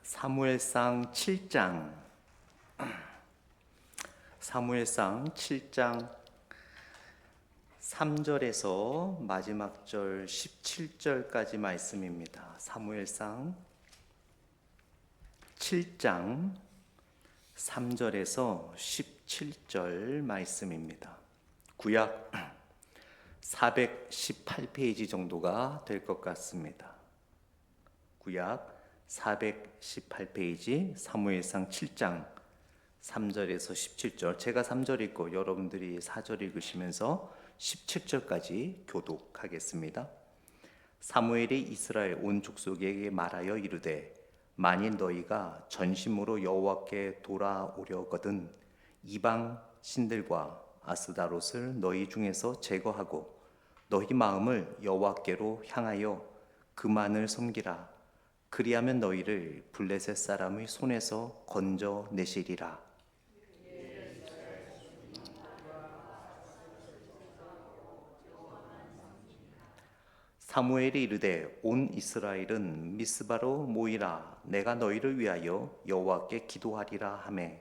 사무엘상 7장 3절에서 마지막 절 17절까지 말씀입니다. 사무엘상 7장 3절에서 17절 말씀입니다. 구약 418페이지 정도가 될 것 같습니다. 구약 418페이지 사무엘상 7장 3절에서 17절, 제가 3절 읽고 여러분들이 4절 읽으시면서 17절까지 교독하겠습니다. 사무엘이 이스라엘 온 족속에게 말하여 이르되 만일 너희가 전심으로 여호와께 돌아오려거든 이방 신들과 아스다롯을 너희 중에서 제거하고 너희 마음을 여호와께로 향하여 그만을 섬기라. 그리하면 너희를 블레셋 사람의 손에서 건져내시리라. 사무엘이 이르되 온 이스라엘은 미스바로 모이라. 내가 너희를 위하여 여호와께 기도하리라 하매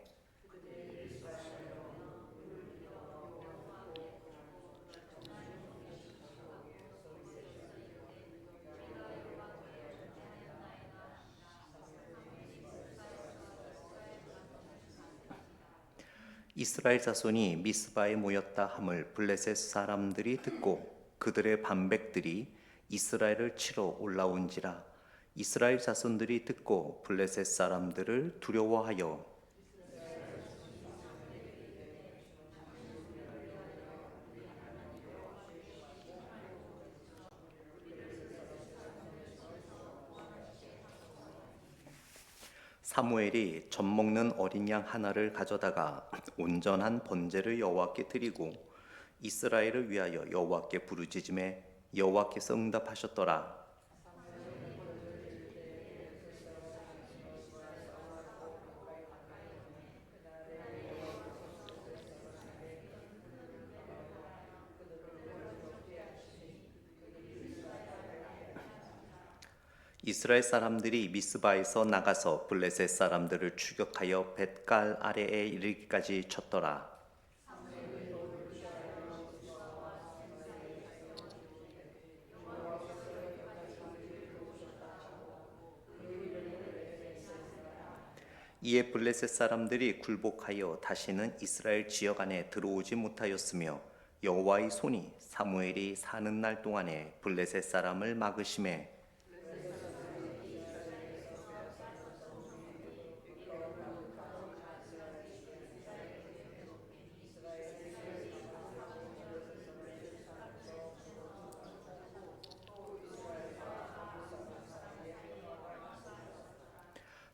이스라엘 자손이 미스바에 모였다 함을 블레셋 사람들이 듣고 그들의 반백들이 이스라엘을 치러 올라온지라. 이스라엘 자손들이 듣고 블레셋 사람들을 두려워하여 사무엘이 젖 먹는 어린 양 하나를 가져다가 온전한 번제를 여호와께 드리고 이스라엘을 위하여 여호와께 부르짖음에 여호와께서 응답하셨더라. 이스라엘 사람들이 미스바에서 나가서 블레셋 사람들을 추격하여 벳갈 아래에 이르기까지 쳤더라. 이에 블레셋 사람들이 굴복하여 다시는 이스라엘 지역 안에 들어오지 못하였으며 여호와의 손이 사무엘이 사는 날 동안에 블레셋 사람을 막으심에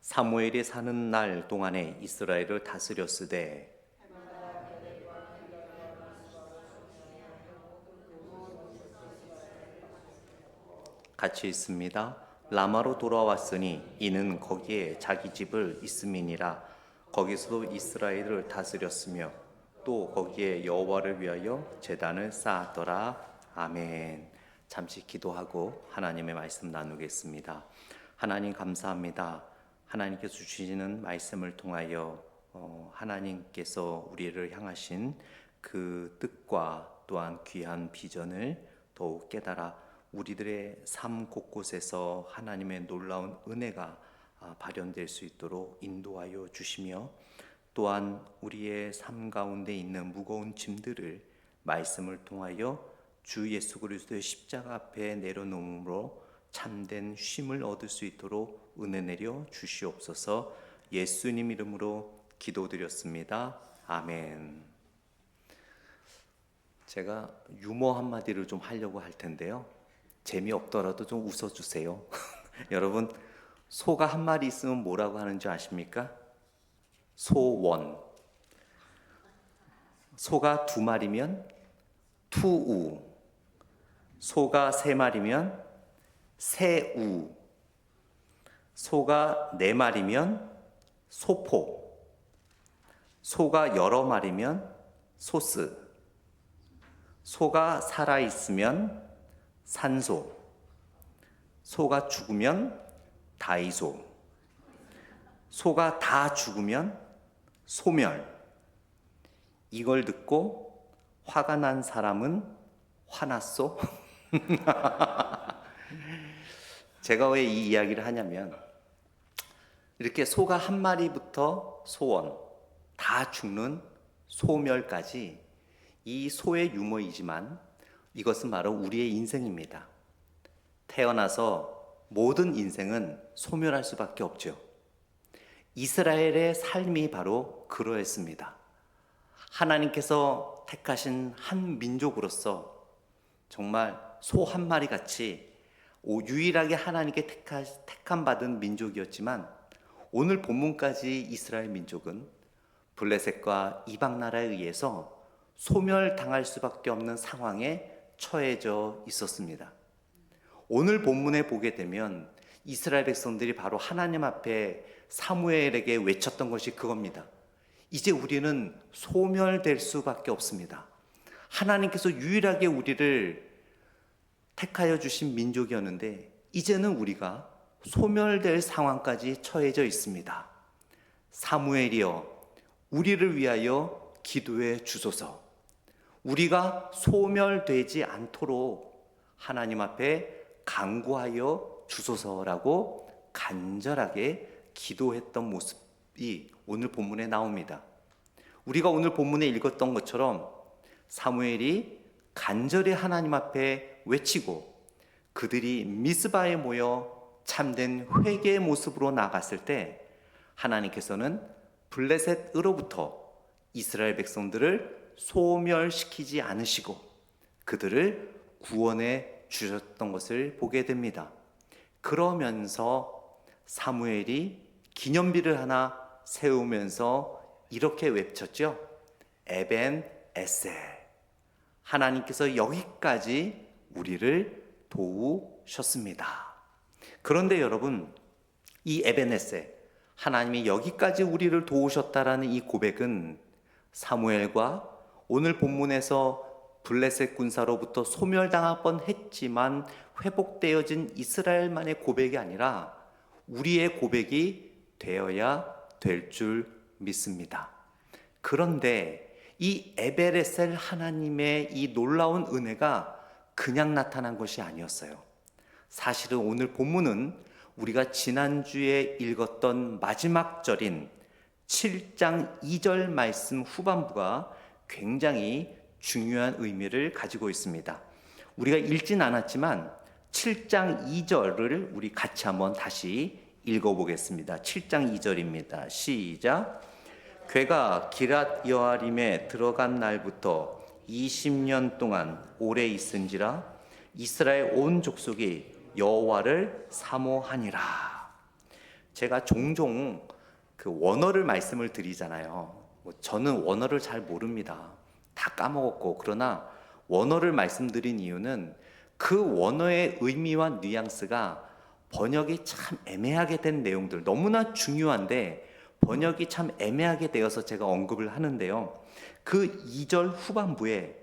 사무엘이 사는 날 동안에 이스라엘을 다스렸으되 같이 있습니다. 라마로 돌아왔으니 이는 거기에 자기 집을 있음이니라. 거기서도 이스라엘을 다스렸으며 또 거기에 여호와를 위하여 제단을 쌓았더라. 아멘. 잠시 기도하고 하나님의 말씀 나누겠습니다. 하나님 감사합니다. 하나님께서 주시는 말씀을 통하여 하나님께서 우리를 향하신 그 뜻과 또한 귀한 비전을 더욱 깨달아 우리들의 삶 곳곳에서 하나님의 놀라운 은혜가 발현될 수 있도록 인도하여 주시며 또한 우리의 삶 가운데 있는 무거운 짐들을 말씀을 통하여 주 예수 그리스도의 십자가 앞에 내려놓음으로 참된 쉼을 얻을 수 있도록 은혜 내려 주시옵소서. 예수님 이름으로 기도드렸습니다. 아멘. 제가 유머 한마디를 좀 하려고 할 텐데요. 재미없더라도 좀 웃어주세요. 여러분, 소가 한 마리 있으면 뭐라고 하는 줄 아십니까? 소원. 소가 두 마리면 투우. 소가 세 마리면 새우. 소가 네 마리면 소포. 소가 여러 마리면 소스. 소가 살아있으면 산소. 소가 죽으면 다이소. 소가 다 죽으면 소멸. 이걸 듣고 화가 난 사람은 화났소? 제가 왜 이 이야기를 하냐면, 이렇게 소가 한 마리부터 소원, 다 죽는 소멸까지 이 소의 유머이지만 이것은 바로 우리의 인생입니다. 태어나서 모든 인생은 소멸할 수밖에 없죠. 이스라엘의 삶이 바로 그러했습니다. 하나님께서 택하신 한 민족으로서 정말 소 한 마리 같이 유일하게 하나님께 택함 받은 민족이었지만, 오늘 본문까지 이스라엘 민족은 블레셋과 이방 나라에 의해서 소멸당할 수밖에 없는 상황에 처해져 있었습니다. 오늘 본문에 보게 되면 이스라엘 백성들이 바로 하나님 앞에 사무엘에게 외쳤던 것이 그겁니다. 이제 우리는 소멸될 수밖에 없습니다. 하나님께서 유일하게 우리를 택하여 주신 민족이었는데 이제는 우리가 소멸될 상황까지 처해져 있습니다. 사무엘이여, 우리를 위하여 기도해 주소서. 우리가 소멸되지 않도록 하나님 앞에 간구하여 주소서라고 간절하게 기도했던 모습이 오늘 본문에 나옵니다. 우리가 오늘 본문에 읽었던 것처럼 사무엘이 간절히 하나님 앞에 외치고 그들이 미스바에 모여 참된 회개의 모습으로 나갔을 때 하나님께서는 블레셋으로부터 이스라엘 백성들을 소멸시키지 않으시고 그들을 구원해 주셨던 것을 보게 됩니다. 그러면서 사무엘이 기념비를 하나 세우면서 이렇게 외쳤죠. 에벤 에셀, 하나님께서 여기까지 우리를 도우셨습니다. 그런데 여러분, 이 에벤 에셀, 하나님이 여기까지 우리를 도우셨다라는 이 고백은 사무엘과 오늘 본문에서 블레셋 군사로부터 소멸당할 뻔했지만 회복되어진 이스라엘만의 고백이 아니라 우리의 고백이 되어야 될 줄 믿습니다. 그런데 이 에베레셀 하나님의 이 놀라운 은혜가 그냥 나타난 것이 아니었어요. 사실은 오늘 본문은 우리가 지난주에 읽었던 마지막 절인 7장 2절 말씀 후반부가 굉장히 중요한 의미를 가지고 있습니다. 우리가 읽진 않았지만 7장 2절을 우리 같이 한번 다시 읽어보겠습니다. 7장 2절입니다. 시작. 괴가 기랏 여아림에 들어간 날부터 20년 동안 오래 있은지라 이스라엘 온 족속이 여호와를 사모하니라. 제가 종종 그 원어를 말씀을 드리잖아요. 저는 원어를 잘 모릅니다. 다 까먹었고. 그러나 원어를 말씀드린 이유는 그 원어의 의미와 뉘앙스가 번역이 참 애매하게 된 내용들, 너무나 중요한데 번역이 참 애매하게 되어서 제가 언급을 하는데요. 그 2절 후반부에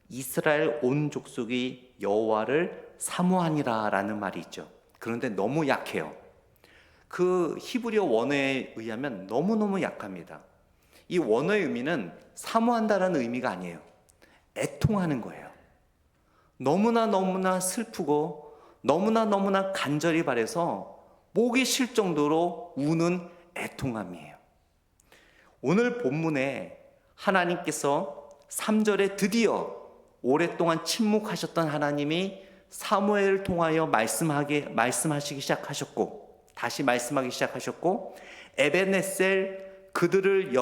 이스라엘 온 족속이 여호와를 사모하니라 라는 말이 있죠. 그런데 너무 약해요. 그 히브리어 원어에 의하면 너무너무 약합니다. 이 원어의 의미는 사모한다라는 의미가 아니에요. 애통하는 거예요. 너무나 슬프고 너무나 간절히 바라서 목이 쉴 정도로 우는 애통함이에요. 오늘 본문에 하나님께서 3절에 드디어 오랫동안 침묵하셨던 하나님이 사무엘을 통하여 말씀하시기 시작하셨고, 다시 말씀하기 시작하셨고, 에벤에셀 그들을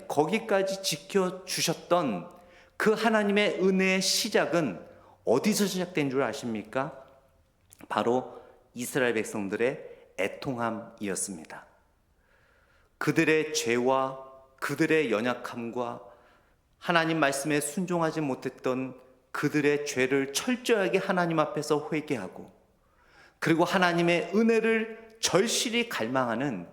거기까지 지켜주셨던 그 하나님의 은혜의 시작은 어디서 시작된 줄 아십니까? 바로 이스라엘 백성들의 애통함이었습니다. 그들의 죄와 그들의 연약함과 하나님 말씀에 순종하지 못했던 그들의 죄를 철저하게 하나님 앞에서 회개하고, 그리고 하나님의 은혜를 절실히 갈망하는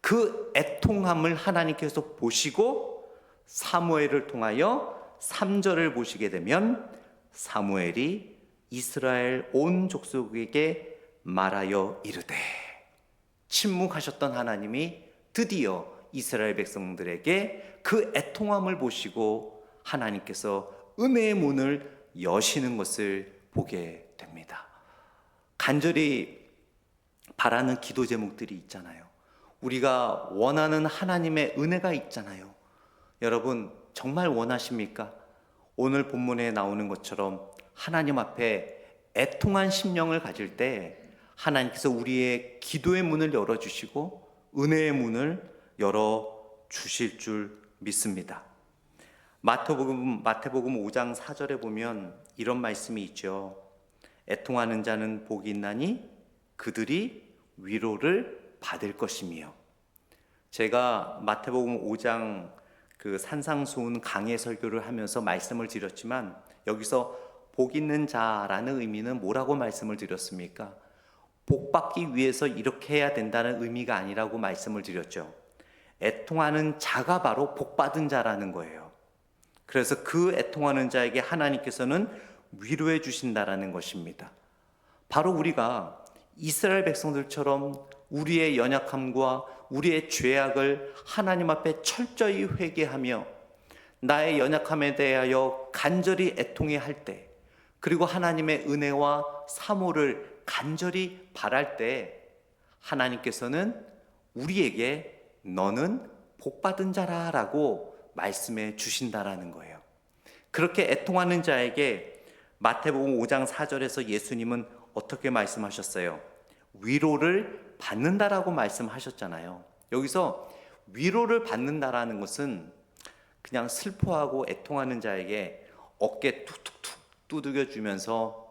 그 애통함을 하나님께서 보시고 사무엘을 통하여 3절을 보시게 되면 사무엘이 이스라엘 온 족속에게 말하여 이르되, 침묵하셨던 하나님이 드디어 이스라엘 백성들에게 그 애통함을 보시고 하나님께서 은혜의 문을 여시는 것을 보게 됩니다. 간절히 바라는 기도 제목들이 있잖아요. 우리가 원하는 하나님의 은혜가 있잖아요. 여러분 정말 원하십니까? 오늘 본문에 나오는 것처럼 하나님 앞에 애통한 심령을 가질 때 하나님께서 우리의 기도의 문을 열어주시고 은혜의 문을 열어주실 줄 믿습니다. 마태복음 5장 4절에 보면 이런 말씀이 있죠. 애통하는 자는 복이 있나니 그들이 위로를 받을 것이며. 제가 마태복음 5장 그 산상수훈 강해 설교를 하면서 말씀을 드렸지만 여기서 복 있는 자라는 의미는 뭐라고 말씀을 드렸습니까? 복 받기 위해서 이렇게 해야 된다는 의미가 아니라고 말씀을 드렸죠. 애통하는 자가 바로 복 받은 자라는 거예요. 그래서 그 애통하는 자에게 하나님께서는 위로해 주신다라는 것입니다. 바로 우리가 이스라엘 백성들처럼 우리의 연약함과 우리의 죄악을 하나님 앞에 철저히 회개하며 나의 연약함에 대하여 간절히 애통해 할 때, 그리고 하나님의 은혜와 사모를 간절히 바랄 때 하나님께서는 우리에게 너는 복받은 자라 라고 말씀해 주신다라는 거예요. 그렇게 애통하는 자에게 마태복음 5장 4절에서 예수님은 어떻게 말씀하셨어요? 위로를 받는다라고 말씀하셨잖아요. 여기서 위로를 받는다라는 것은 그냥 슬퍼하고 애통하는 자에게 어깨 툭툭툭 두들겨 주면서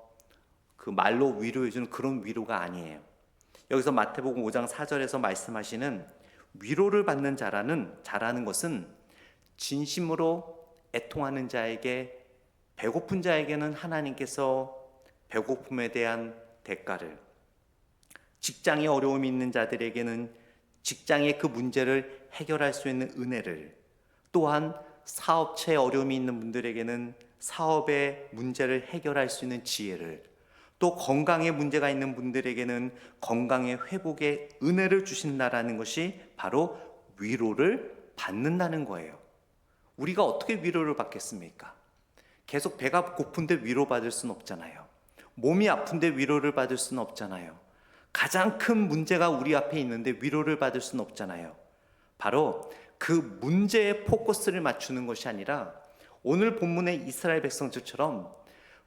그 말로 위로해 주는 그런 위로가 아니에요. 여기서 마태복음 5장 4절에서 말씀하시는 위로를 받는 자라는 것은 진심으로 애통하는 자에게, 배고픈 자에게는 하나님께서 배고픔에 대한 대가를, 직장에 어려움이 있는 자들에게는 직장의 그 문제를 해결할 수 있는 은혜를, 또한 사업체에 어려움이 있는 분들에게는 사업의 문제를 해결할 수 있는 지혜를, 또 건강에 문제가 있는 분들에게는 건강의 회복의 은혜를 주신다라는 것이 바로 위로를 받는다는 거예요. 우리가 어떻게 위로를 받겠습니까? 계속 배가 고픈데 위로받을 수는 없잖아요. 몸이 아픈데 위로를 받을 수는 없잖아요. 가장 큰 문제가 우리 앞에 있는데 위로를 받을 수는 없잖아요. 바로 그 문제에 포커스를 맞추는 것이 아니라 오늘 본문의 이스라엘 백성들처럼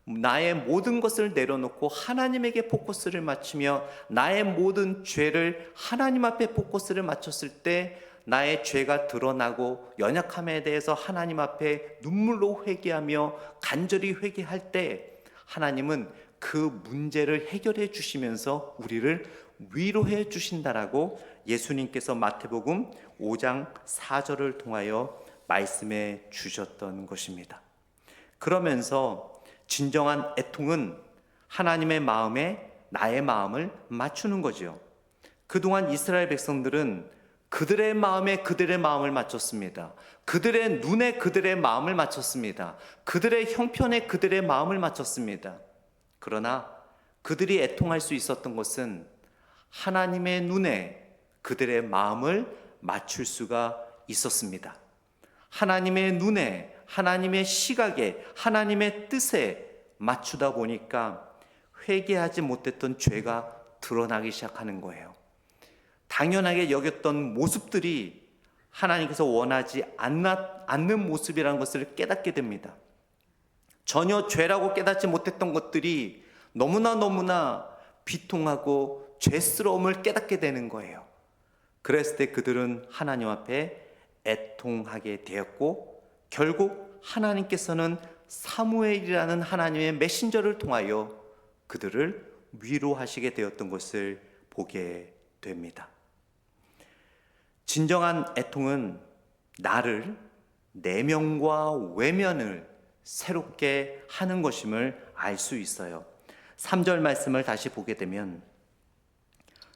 나의 모든 것을 내려놓고 하나님에게 포커스를 맞추며 나의 모든 죄를 하나님 앞에 포커스를 맞췄을 때 나의 죄가 드러나고 연약함에 대해서 하나님 앞에 눈물로 회개하며 간절히 회개할 때 하나님은 그 문제를 해결해 주시면서 우리를 위로해 주신다라고 예수님께서 마태복음 5장 4절을 통하여 말씀해 주셨던 것입니다. 그러면서 진정한 애통은 하나님의 마음에 나의 마음을 맞추는 거죠. 그동안 이스라엘 백성들은 그들의 마음에 그들의 마음을 맞췄습니다. 그들의 눈에 그들의 마음을 맞췄습니다. 그들의 형편에 그들의 마음을 맞췄습니다. 그러나 그들이 애통할 수 있었던 것은 하나님의 눈에 그들의 마음을 맞출 수가 있었습니다. 하나님의 눈에, 하나님의 시각에, 하나님의 뜻에 맞추다 보니까 회개하지 못했던 죄가 드러나기 시작하는 거예요. 당연하게 여겼던 모습들이 하나님께서 원하지 않는 모습이라는 것을 깨닫게 됩니다. 전혀 죄라고 깨닫지 못했던 것들이 너무나 비통하고 죄스러움을 깨닫게 되는 거예요. 그랬을 때 그들은 하나님 앞에 애통하게 되었고 결국 하나님께서는 사무엘이라는 하나님의 메신저를 통하여 그들을 위로하시게 되었던 것을 보게 됩니다. 진정한 애통은 나를, 내면과 외면을 새롭게 하는 것임을 알 수 있어요. 3절 말씀을 다시 보게 되면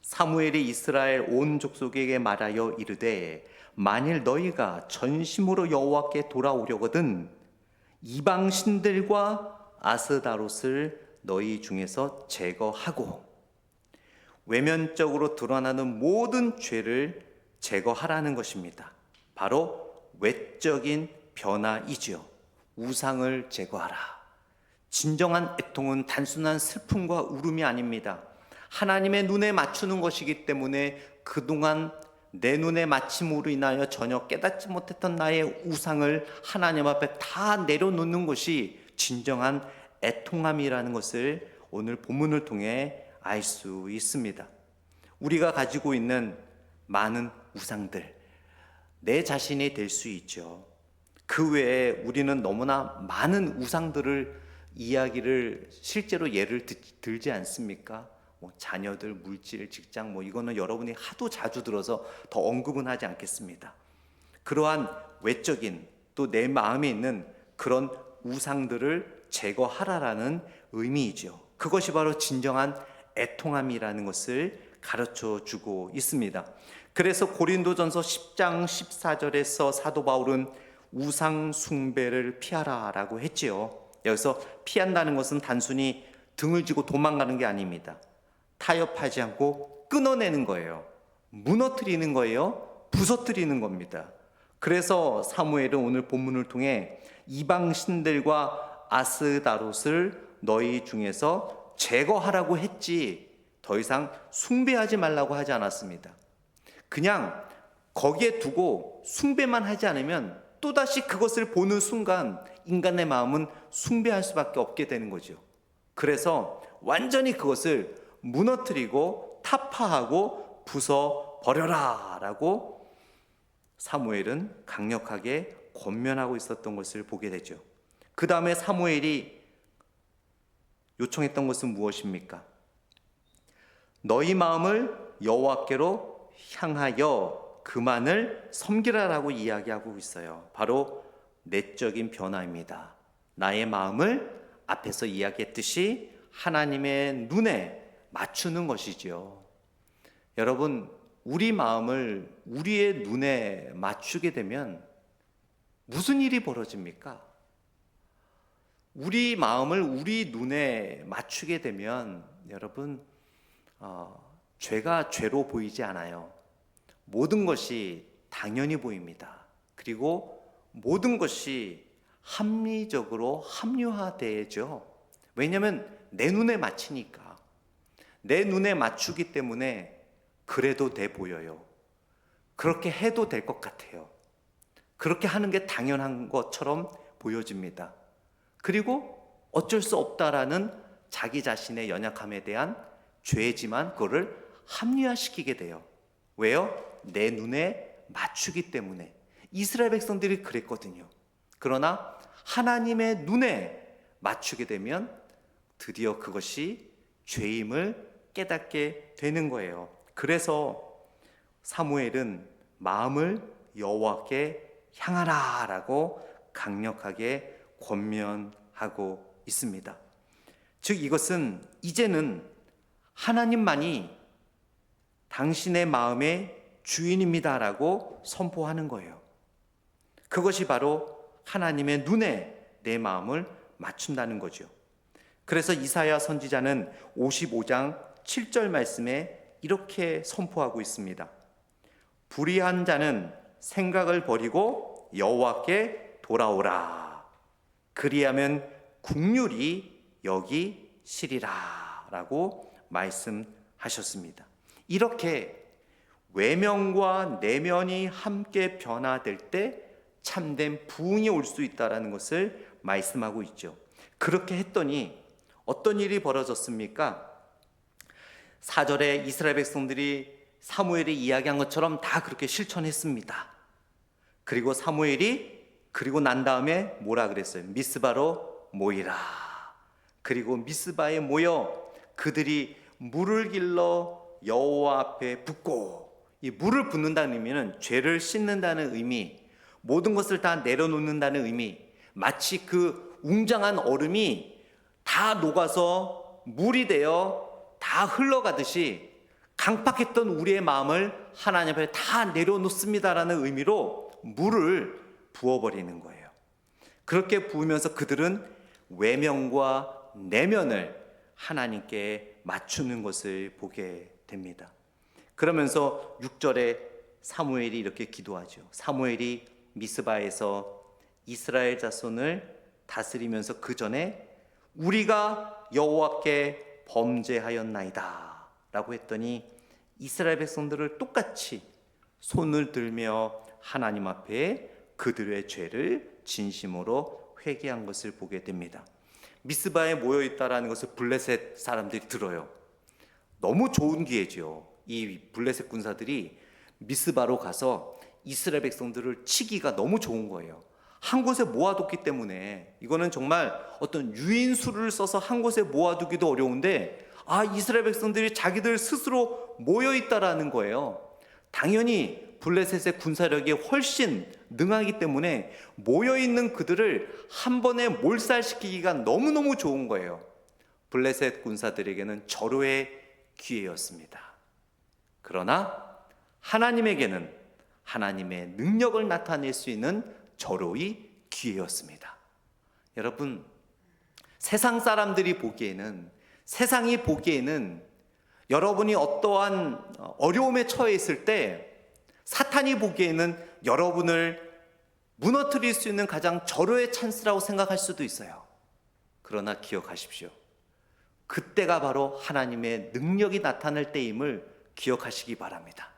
사무엘이 이스라엘 온 족속에게 말하여 이르되 만일 너희가 전심으로 여호와께 돌아오려거든 이방 신들과 아스다롯을 너희 중에서 제거하고 외면적으로 드러나는 모든 죄를 제거하라는 것입니다. 바로 외적인 변화이지요. 우상을 제거하라. 진정한 애통은 단순한 슬픔과 울음이 아닙니다. 하나님의 눈에 맞추는 것이기 때문에 그동안 내 눈에 맞춤으로 인하여 전혀 깨닫지 못했던 나의 우상을 하나님 앞에 다 내려놓는 것이 진정한 애통함이라는 것을 오늘 본문을 통해 알 수 있습니다. 우리가 가지고 있는 많은 우상들, 내 자신이 될 수 있죠. 그 외에 우리는 너무나 많은 우상들을 이야기를 실제로 예를 들지 않습니까? 자녀들, 물질, 직장, 이거는 여러분이 하도 자주 들어서 더 언급은 하지 않겠습니다. 그러한 외적인 또 내 마음에 있는 그런 우상들을 제거하라라는 의미이죠. 그것이 바로 진정한 애통함이라는 것을 가르쳐 주고 있습니다. 그래서 고린도전서 10장 14절에서 사도 바울은 우상 숭배를 피하라라고 했지요. 여기서 피한다는 것은 단순히 등을 지고 도망가는 게 아닙니다. 타협하지 않고 끊어내는 거예요. 무너뜨리는 거예요. 부서뜨리는 겁니다. 그래서 사무엘은 오늘 본문을 통해 이방 신들과 아스다롯을 너희 중에서 제거하라고 했지 더 이상 숭배하지 말라고 하지 않았습니다. 그냥 거기에 두고 숭배만 하지 않으면 또다시 그것을 보는 순간 인간의 마음은 숭배할 수밖에 없게 되는 거죠. 그래서 완전히 그것을 무너뜨리고 타파하고 부숴버려라 라고 사무엘은 강력하게 권면하고 있었던 것을 보게 되죠. 그 다음에 사무엘이 요청했던 것은 무엇입니까? 너희 마음을 여호와께로 향하여 그만을 섬기라라고 이야기하고 있어요. 바로 내적인 변화입니다. 나의 마음을 앞에서 이야기했듯이 하나님의 눈에 맞추는 것이지요. 여러분, 우리 마음을 우리의 눈에 맞추게 되면 무슨 일이 벌어집니까? 우리 마음을 우리 눈에 맞추게 되면 여러분, 죄가 죄로 보이지 않아요. 모든 것이 당연히 보입니다. 그리고 모든 것이 합리적으로 합리화되죠. 왜냐하면 내 눈에 맞추니까. 내 눈에 맞추기 때문에 그래도 돼 보여요. 그렇게 해도 될 것 같아요. 그렇게 하는 게 당연한 것처럼 보여집니다. 그리고 어쩔 수 없다라는 자기 자신의 연약함에 대한 죄지만 그거를 합리화시키게 돼요. 왜요? 내 눈에 맞추기 때문에. 이스라엘 백성들이 그랬거든요. 그러나 하나님의 눈에 맞추게 되면 드디어 그것이 죄임을 깨닫게 되는 거예요. 그래서 사무엘은 마음을 여호와께 향하라 라고 강력하게 권면하고 있습니다. 즉 이것은 이제는 하나님만이 당신의 마음의 주인입니다 라고 선포하는 거예요. 그것이 바로 하나님의 눈에 내 마음을 맞춘다는 거죠. 그래서 이사야 선지자는 55장 7절 말씀에 이렇게 선포하고 있습니다. 불의한 자는 생각을 버리고 여호와께 돌아오라. 그리하면 긍휼이 여기시리라 라고 말씀하셨습니다. 이렇게 외면과 내면이 함께 변화될 때 참된 부흥이 올 수 있다는 것을 말씀하고 있죠. 그렇게 했더니 어떤 일이 벌어졌습니까? 4절에 이스라엘 백성들이 사무엘이 이야기한 것처럼 다 그렇게 실천했습니다. 그리고 사무엘이 그리고 난 다음에 뭐라 그랬어요? 미스바로 모이라. 그리고 미스바에 모여 그들이 물을 길러 여호와 앞에 붓고, 이 물을 붓는다는 의미는 죄를 씻는다는 의미, 모든 것을 다 내려놓는다는 의미, 마치 그 웅장한 얼음이 다 녹아서 물이 되어 다 흘러가듯이 강팍했던 우리의 마음을 하나님 앞에 다 내려놓습니다라는 의미로 물을 부어버리는 거예요. 그렇게 부으면서 그들은 외면과 내면을 하나님께 맞추는 것을 보게 됩니다. 그러면서 6절에 사무엘이 이렇게 기도하죠. 사무엘이 미스바에서 이스라엘 자손을 다스리면서 그 전에 우리가 여호와께 범죄하였나이다 라고 했더니 이스라엘 백성들을 똑같이 손을 들며 하나님 앞에 그들의 죄를 진심으로 회개한 것을 보게 됩니다. 미스바에 모여있다라는 것을 블레셋 사람들이 들어요. 너무 좋은 기회죠. 이 블레셋 군사들이 미스바로 가서 이스라엘 백성들을 치기가 너무 좋은 거예요. 한 곳에 모아뒀기 때문에 이거는 정말 어떤 유인수를 써서 한 곳에 모아두기도 어려운데 이스라엘 백성들이 자기들 스스로 모여있다라는 거예요. 당연히 블레셋의 군사력이 훨씬 능하기 때문에 모여있는 그들을 한 번에 몰살시키기가 너무너무 좋은 거예요. 블레셋 군사들에게는 절호의 기회였습니다. 그러나 하나님에게는 하나님의 능력을 나타낼 수 있는 절호의 기회였습니다. 여러분, 세상 사람들이 보기에는, 세상이 보기에는 여러분이 어떠한 어려움에 처해 있을 때 사탄이 보기에는 여러분을 무너뜨릴 수 있는 가장 절호의 찬스라고 생각할 수도 있어요. 그러나 기억하십시오. 그때가 바로 하나님의 능력이 나타날 때임을 기억하시기 바랍니다.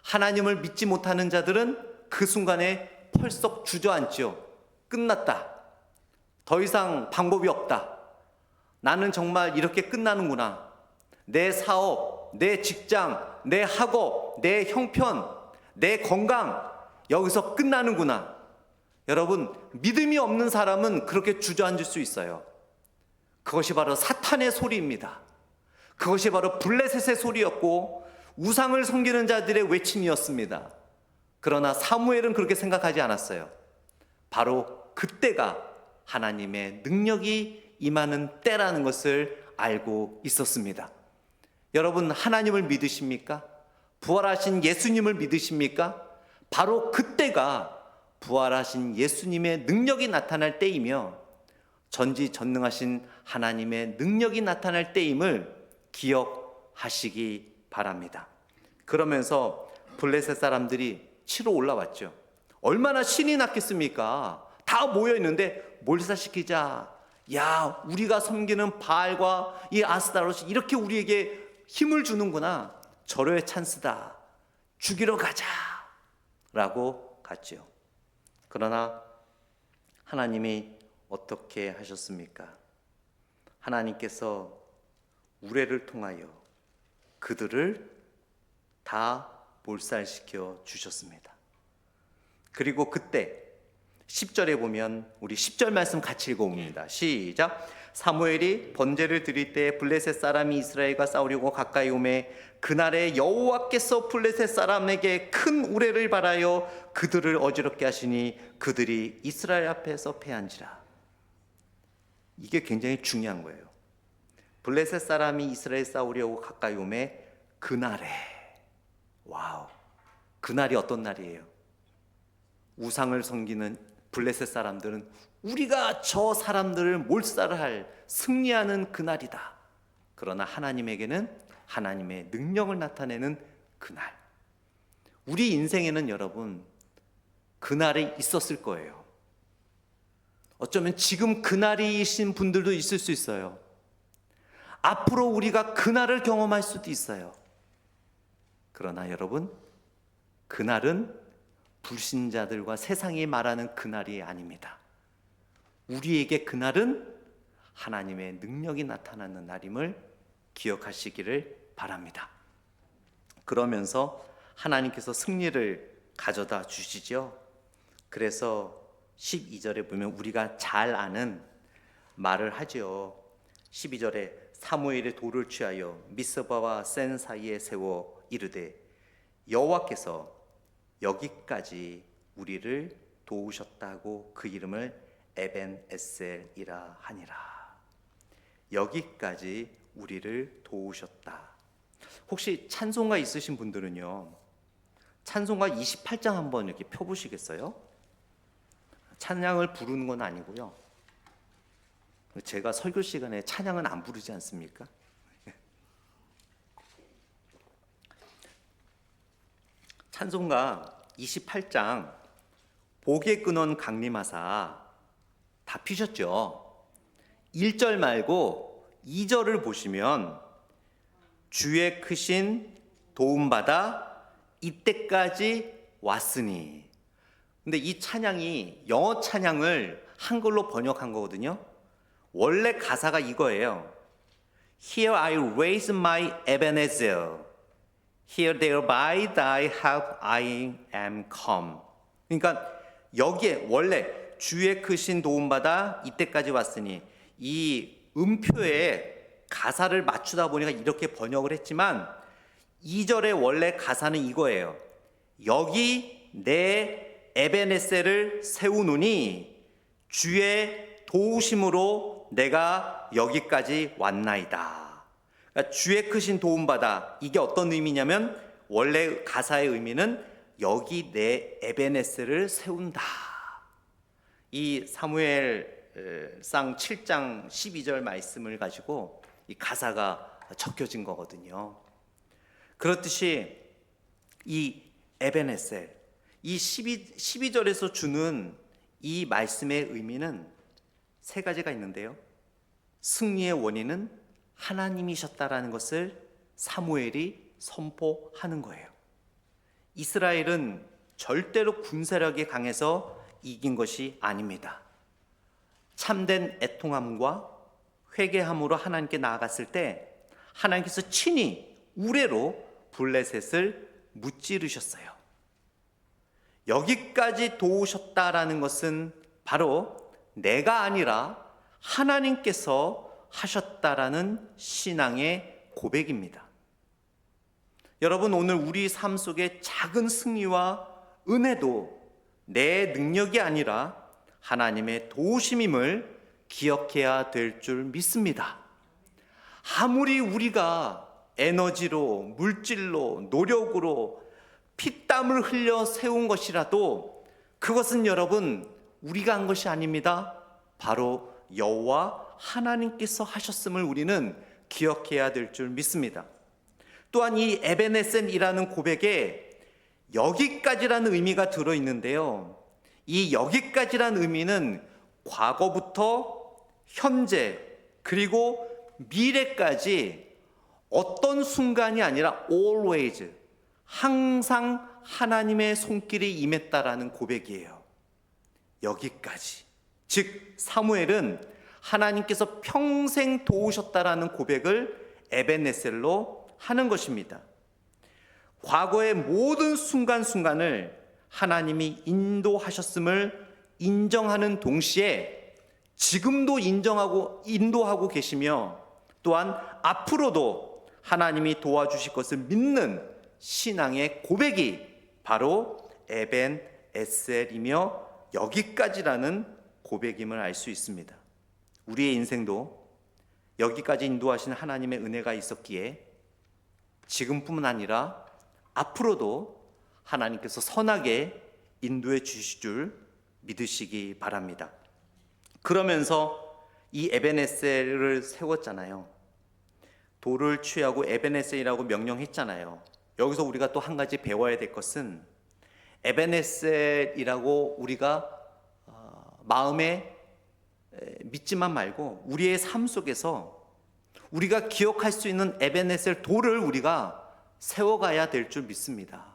하나님을 믿지 못하는 자들은 그 순간에 펄썩 주저앉죠. 끝났다. 더 이상 방법이 없다. 나는 정말 이렇게 끝나는구나. 내 사업, 내 직장, 내 학업, 내 형편, 내 건강, 여기서 끝나는구나. 여러분, 믿음이 없는 사람은 그렇게 주저앉을 수 있어요. 그것이 바로 사탄의 소리입니다. 그것이 바로 블레셋의 소리였고 우상을 섬기는 자들의 외침이었습니다. 그러나 사무엘은 그렇게 생각하지 않았어요. 바로 그때가 하나님의 능력이 임하는 때라는 것을 알고 있었습니다. 여러분, 하나님을 믿으십니까? 부활하신 예수님을 믿으십니까? 바로 그때가 부활하신 예수님의 능력이 나타날 때이며 전지전능하신 하나님의 능력이 나타날 때임을 기억하시기 바랍니다. 그러면서 블레셋 사람들이 치러 올라왔죠. 얼마나 신이 났겠습니까? 다 모여있는데 몰살시키자. 야, 우리가 섬기는 바알과 이 아스타롯이 이렇게 우리에게 힘을 주는구나. 절호의 찬스다. 죽이러 가자 라고 갔죠. 그러나 하나님이 어떻게 하셨습니까? 하나님께서 우레를 통하여 그들을 다 몰살시켜 주셨습니다. 그리고 그때 10절에 보면 우리 10절 말씀 같이 읽어봅니다. 시작. 사무엘이 번제를 드릴 때 블레셋 사람이 이스라엘과 싸우려고 가까이 오매 그날에 여호와께서 블레셋 사람에게 큰 우레를 발하여 그들을 어지럽게 하시니 그들이 이스라엘 앞에서 패한지라. 이게 굉장히 중요한 거예요. 블레셋 사람이 이스라엘 싸우려고 가까이 오매 그날에, 와우, 그날이 어떤 날이에요? 우상을 섬기는 블레셋 사람들은 우리가 저 사람들을 몰살할 승리하는 그날이다. 그러나 하나님에게는 하나님의 능력을 나타내는 그날. 우리 인생에는 여러분 그날이 있었을 거예요. 어쩌면 지금 그날이신 분들도 있을 수 있어요. 앞으로 우리가 그날을 경험할 수도 있어요. 그러나 여러분, 그날은 불신자들과 세상이 말하는 그날이 아닙니다. 우리에게 그날은 하나님의 능력이 나타나는 날임을 기억하시기를 바랍니다. 그러면서 하나님께서 승리를 가져다 주시죠. 그래서 12절에 보면 우리가 잘 아는 말을 하죠. 12절에 사무엘의 돌을 취하여 미스바와 센 사이에 세워 이르되 여호와께서 여기까지 우리를 도우셨다고 그 이름을 에벤에셀이라 하니라. 여기까지 우리를 도우셨다. 혹시 찬송가 있으신 분들은요, 찬송가 28장 한번 이렇게 펴보시겠어요? 찬양을 부르는 건 아니고요. 제가 설교 시간에 찬양은 안 부르지 않습니까? 찬송가 28장 복의 근원 강림하사 다 피셨죠? 1절 말고 2절을 보시면 주의 크신 도움받아 이때까지 왔으니. 근데 이 찬양이 영어 찬양을 한글로 번역한 거거든요. 원래 가사가 이거예요. Here I raise my Ebenezer. Here thereby thy help I am come. 그러니까 여기에 원래 주의 크신 도움받아 이때까지 왔으니, 이 음표에 가사를 맞추다 보니까 이렇게 번역을 했지만 2절의 원래 가사는 이거예요. 여기 내 에베네셀을 세우노니 주의 도우심으로 내가 여기까지 왔나이다. 그러니까 주의 크신 도움받아, 이게 어떤 의미냐면 원래 가사의 의미는 여기 내 에베네셀을 세운다. 이 사무엘상 7장 12절 말씀을 가지고 이 가사가 적혀진 거거든요. 그렇듯이 이 에베네셀, 이 12절에서 주는 이 말씀의 의미는 세 가지가 있는데요. 승리의 원인은 하나님이셨다라는 것을 사무엘이 선포하는 거예요. 이스라엘은 절대로 군사력이 강해서 이긴 것이 아닙니다. 참된 애통함과 회개함으로 하나님께 나아갔을 때 하나님께서 친히 우레로 블레셋을 무찌르셨어요. 여기까지 도우셨다라는 것은 바로 내가 아니라 하나님께서 하셨다라는 신앙의 고백입니다. 여러분, 오늘 우리 삶 속에 작은 승리와 은혜도 내 능력이 아니라 하나님의 도우심임을 기억해야 될 줄 믿습니다. 아무리 우리가 에너지로, 물질로, 노력으로 피땀을 흘려 세운 것이라도 그것은 여러분 우리가 한 것이 아닙니다. 바로 여호와 하나님께서 하셨음을 우리는 기억해야 될 줄 믿습니다. 또한 이 에베네셀이라는 고백에 여기까지라는 의미가 들어있는데요. 이 여기까지라는 의미는 과거부터 현재 그리고 미래까지 어떤 순간이 아니라 always, 항상 하나님의 손길이 임했다라는 고백이에요. 여기까지. 즉 사무엘은 하나님께서 평생 도우셨다라는 고백을 에베네셀로 하는 것입니다. 과거의 모든 순간순간을 하나님이 인도하셨음을 인정하는 동시에 지금도 인도하고 계시며 또한 앞으로도 하나님이 도와주실 것을 믿는 신앙의 고백이 바로 에벤에셀이며 여기까지라는 고백임을 알 수 있습니다. 우리의 인생도 여기까지 인도하신 하나님의 은혜가 있었기에 지금뿐만 아니라 앞으로도 하나님께서 선하게 인도해 주실 줄 믿으시기 바랍니다. 그러면서 이 에베네셀을 세웠잖아요. 돌을 취하고 에베네셀이라고 명령했잖아요. 여기서 우리가 또 한 가지 배워야 될 것은 에베네셀이라고 우리가 마음에 믿지만 말고 우리의 삶 속에서 우리가 기억할 수 있는 에베네셀 돌을 우리가 세워가야 될 줄 믿습니다.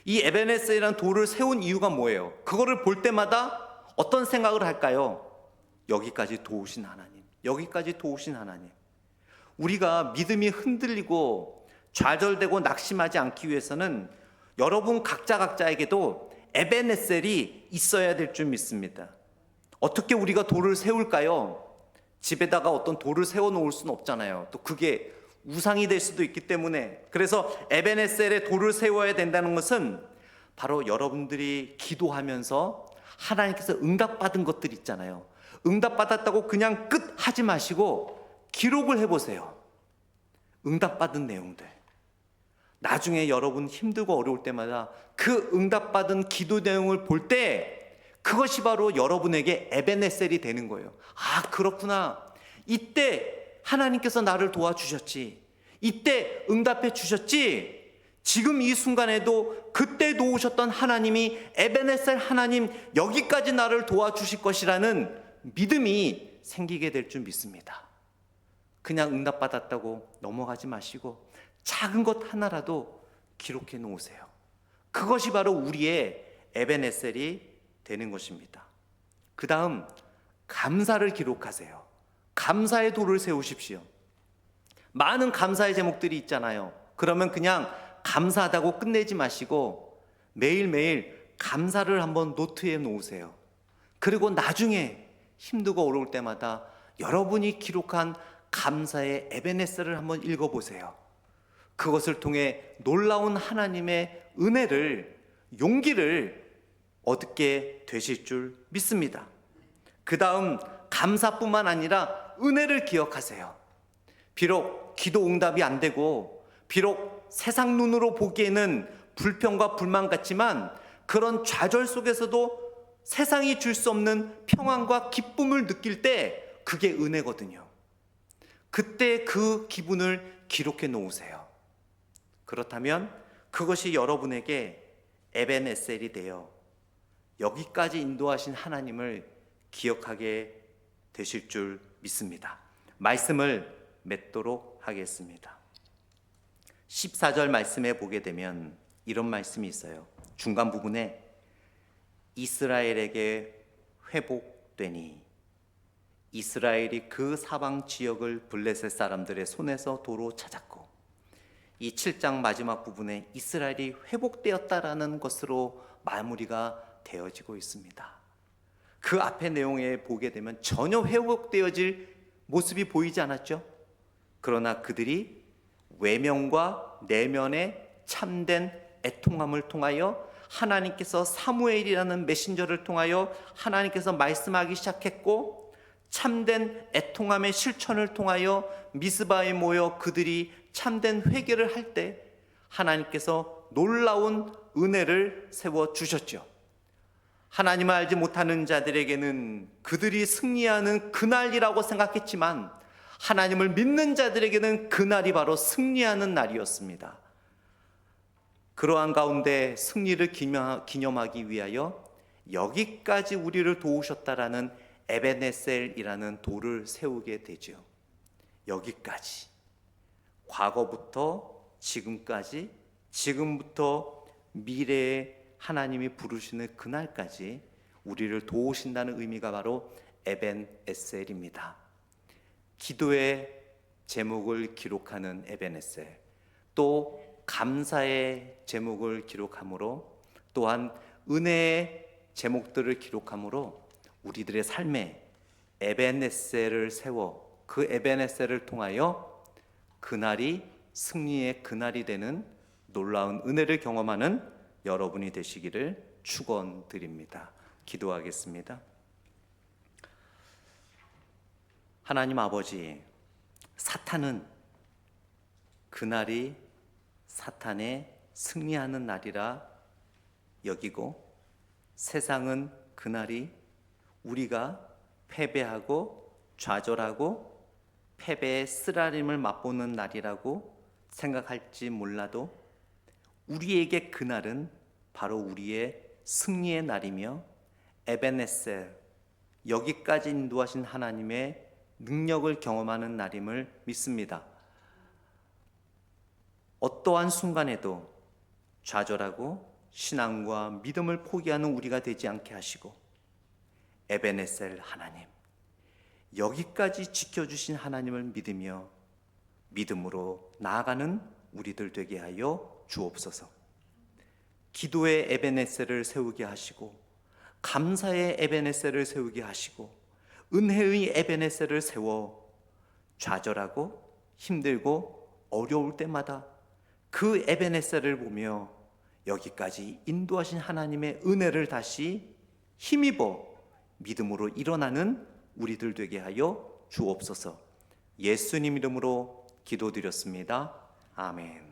이 에베네셀이라는 돌을 세운 이유가 뭐예요? 그거를 볼 때마다 어떤 생각을 할까요? 여기까지 도우신 하나님, 여기까지 도우신 하나님. 우리가 믿음이 흔들리고 좌절되고 낙심하지 않기 위해서는 여러분 각자에게도 에베네셀이 있어야 될 줄 믿습니다. 어떻게 우리가 돌을 세울까요? 집에다가 어떤 돌을 세워 놓을 수는 없잖아요. 또 그게 우상이 될 수도 있기 때문에, 그래서 에베네셀의 돌을 세워야 된다는 것은 바로 여러분들이 기도하면서 하나님께서 응답받은 것들 있잖아요. 응답받았다고 그냥 끝 하지 마시고 기록을 해보세요. 응답받은 내용들. 나중에 여러분 힘들고 어려울 때마다 그 응답받은 기도 내용을 볼 때 그것이 바로 여러분에게 에베네셀이 되는 거예요. 아, 그렇구나. 이때 하나님께서 나를 도와주셨지. 이때 응답해 주셨지. 지금 이 순간에도 그때 도우셨던 하나님이 에베네셀 하나님, 여기까지 나를 도와주실 것이라는 믿음이 생기게 될 줄 믿습니다. 그냥 응답받았다고 넘어가지 마시고 작은 것 하나라도 기록해 놓으세요. 그것이 바로 우리의 에베네셀이 되는 것입니다. 그 다음 감사를 기록하세요. 감사의 도를 세우십시오. 많은 감사의 제목들이 있잖아요. 그러면 그냥 감사하다고 끝내지 마시고 매일매일 감사를 한번 노트에 놓으세요. 그리고 나중에 힘들고 어려울 때마다 여러분이 기록한 감사의 에베네셀을 한번 읽어보세요. 그것을 통해 놀라운 하나님의 은혜를, 용기를 얻게 되실 줄 믿습니다. 그 다음 감사뿐만 아니라 은혜를 기억하세요. 비록 기도 응답이 안 되고 비록 세상 눈으로 보기에는 불평과 불만 같지만 그런 좌절 속에서도 세상이 줄 수 없는 평안과 기쁨을 느낄 때 그게 은혜거든요. 그때 그 기분을 기록해 놓으세요. 그렇다면 그것이 여러분에게 에베네셀이 되어 여기까지 인도하신 하나님을 기억하게 되실 줄 믿습니다. 말씀을 맺도록 하겠습니다. 14절 말씀에 보게 되면 이런 말씀이 있어요. 중간 부분에 이스라엘에게 회복되니, 이스라엘이 그 사방 지역을 블레셋 사람들의 손에서 도로 찾았고, 이 7장 마지막 부분에 이스라엘이 회복되었다라는 것으로 마무리가 되어지고 있습니다. 그 앞의 내용에 보게 되면 전혀 회복되어질 모습이 보이지 않았죠. 그러나 그들이 외면과 내면의 참된 애통함을 통하여 하나님께서 사무엘이라는 메신저를 통하여 하나님께서 말씀하기 시작했고, 참된 애통함의 실천을 통하여 미스바에 모여 그들이 참된 회개를 할 때 하나님께서 놀라운 은혜를 세워주셨죠. 하나님을 알지 못하는 자들에게는 그들이 승리하는 그날이라고 생각했지만 하나님을 믿는 자들에게는 그날이 바로 승리하는 날이었습니다. 그러한 가운데 승리를 기념하기 위하여 여기까지 우리를 도우셨다라는 에베네셀이라는 도를 세우게 되죠. 여기까지, 과거부터 지금까지, 지금부터 미래에 하나님이 부르시는 그날까지 우리를 도우신다는 의미가 바로 에베네셀입니다. 기도의 제목을 기록하는 에베네셀, 또 감사의 제목을 기록함으로, 또한 은혜의 제목들을 기록함으로 우리들의 삶에 에베네셀을 세워 그 에베네셀을 통하여 그날이 승리의 그날이 되는 놀라운 은혜를 경험하는 여러분이 되시기를 축원드립니다. 기도하겠습니다. 하나님 아버지, 사탄은 그날이 사탄의 승리하는 날이라 여기고, 세상은 그날이 우리가 패배하고 좌절하고 패배의 쓰라림을 맛보는 날이라고 생각할지 몰라도 우리에게 그날은 바로 우리의 승리의 날이며 에베네셀, 여기까지 인도하신 하나님의 능력을 경험하는 날임을 믿습니다. 어떠한 순간에도 좌절하고 신앙과 믿음을 포기하는 우리가 되지 않게 하시고, 에베네셀 하나님, 여기까지 지켜주신 하나님을 믿으며 믿음으로 나아가는 우리들 되게 하여 주옵소서. 기도의 에베네셀을 세우게 하시고, 감사의 에베네셀을 세우게 하시고, 은혜의 에베네셀을 세워 좌절하고 힘들고 어려울 때마다 그 에베네셀을 보며 여기까지 인도하신 하나님의 은혜를 다시 힘입어 믿음으로 일어나는 우리들 되게 하여 주옵소서. 예수님 이름으로 기도드렸습니다. 아멘.